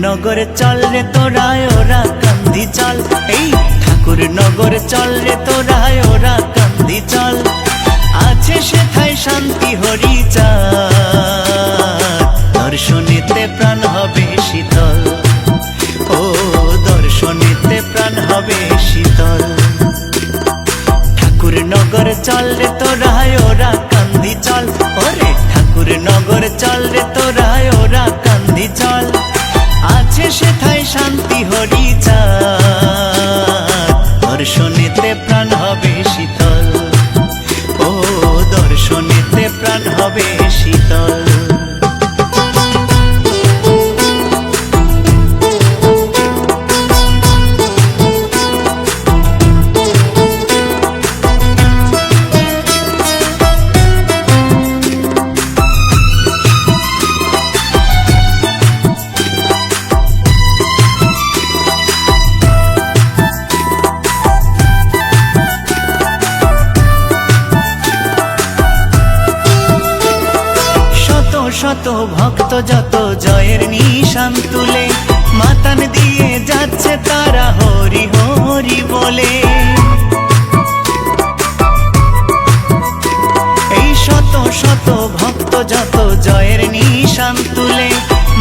নগর চল রে তোরা ওরা কান্দি চল, এই ঠাকুর নগর চল রে তোরা ওরা কান্দি চল। আছে সেথায় শান্তি হরি চাঁদ, দর্শনেতে প্রাণ হবে শীতল। ও দর্শনেতে প্রাণ হবে শীতল। ঠাকুর নগর চল রে তোরা ওরা কান্দি চল, ওরে ঠাকুর নগর চল রে তোরা ওরা কান্দি চল। আছে সেথায় শান্তি হরি চাঁদ, দর্শনেতে প্রাণ হবে শীতল। ও দর্শনেতে প্রাণ হবে শীতল। শত ভক্ত যত জয়ের নিশান তুলে, মাতান দিয়ে যাচ্ছে তারা হরি হরি বলে। এই শত শত ভক্ত যত জয়ের নিশান তুলে,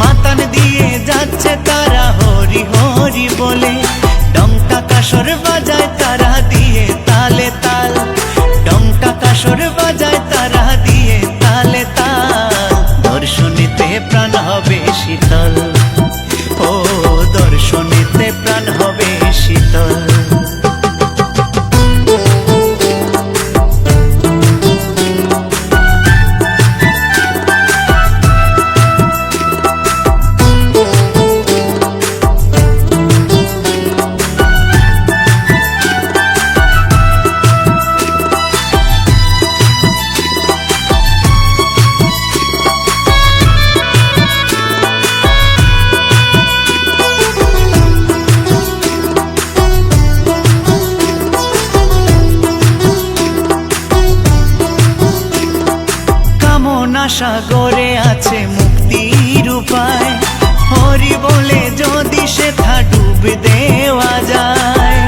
মাতান দিয়ে যাচ্ছে তারা হরি হরি বলে। ডংটা কাসর বাজায় তারা দিয়ে তালে তাল, ডংটা কাসর বাজায় তারা দিয়ে তালে তাল। দর্শনেতে প্রাণ হবে শীতল। ও দর্শনেতে প্রাণ হবে শীতল। সাগরে আছে মুক্তির উপায়, হরি বলে যদি সেথা ডুব দেওয়া যায়।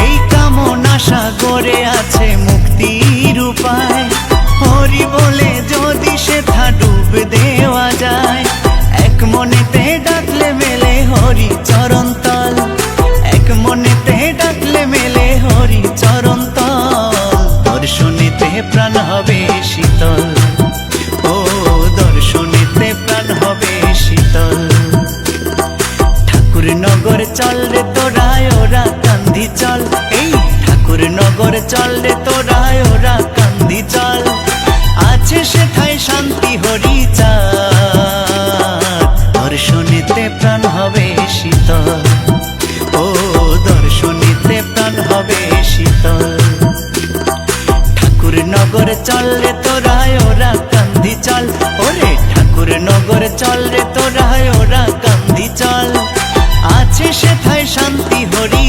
এই কামনা সাগরে আছে মুক্তির উপায়, হরি বলে যদি সেথা ডুব দেওয়া যায়। এক মনেতে ডাকলে মেলে হরি চরণ তল, এক মনেতে ডাকলে মেলে হরি চরণ তল। দর্শনেতে প্রাণ হবে শীতল। ও দর্শনেতে প্রাণ হবে শীতল। ঠাকুর নগর চল রে তোরা ওরা কান্দি চল, এই ঠাকুর নগর চল রে তোরা ওরা কান্দি চল। আছে সেথায় শান্তি হরি চাঁদ, দর্শনেতে প্রাণ হবে শীতল। ও দর্শনেতে প্রাণ হবে শীতল। ঠাকুর নগর চল রে তোরা ওরা কান্দি চল, ওরে ঠাকুর নগর চল রে তোরা ওরা কান্দি চল। আছে সেথায় শান্তি হরি